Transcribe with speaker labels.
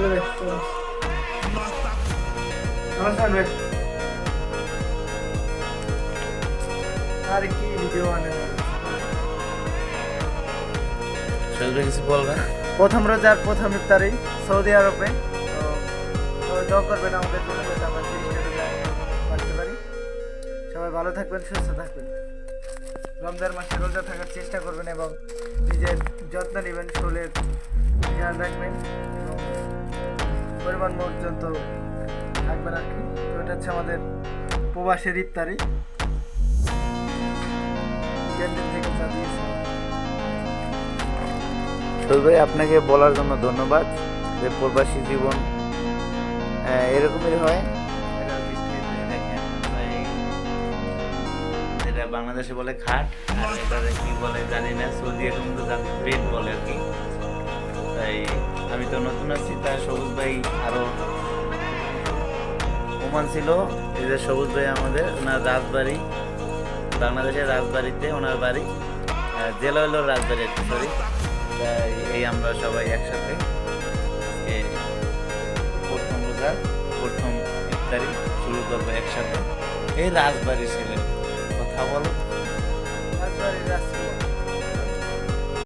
Speaker 1: আর কি ভিডিও
Speaker 2: কিছু বলবেন?
Speaker 1: প্রথম রোজার প্রথম ইফতারি সৌদি আরবে। তো দোয়া করবেন আমাদের জন্য যাতে আমরা 30টা রোজায় রাখতে পারি। সবাই ভালো থাকবেন, সুস্থ থাকবেন। রমজান মাসে রোজা থাকার চেষ্টা করবেন এবং নিজের যত্ন নেবেন, শরীরের খেয়াল রাখবেন এবং পরিমাণ পর্যন্ত থাকবেন আর কি। তো এটা হচ্ছে আমাদের প্রবাসের ইফতারি। ক্যান্টিন থেকে চা দিয়েছে।
Speaker 2: শহীদ ভাই, আপনাকে বলার জন্য ধন্যবাদ যে প্রবাসী জীবন এরকমই হয়। এটা বৃষ্টিতে দেখেন এটা বাংলাদেশে বলে খাট, আর এটা কি বলে জানি না, সৌদি এখন তো জানতে পেট বলে আর কি। তাই আমি তো নতুন আছি, তাই সবুজ ভাই আরো ওমান ছিল। এই যে সবুজ ভাই আমাদের, ওনার রাজবাড়ি বাংলাদেশের রাজবাড়িতে, ওনার বাড়ি জেলা হলো রাজবাড়ি আর কি, সরি। তাই এই আমরা সবাই একসাথে প্রথম রোজার প্রথম ইফতারি শুরু করবো একসাথে। এই রাজবাড়ি ছিলেন, কথা বলো।
Speaker 1: রাজবাড়ির রাজকুমার।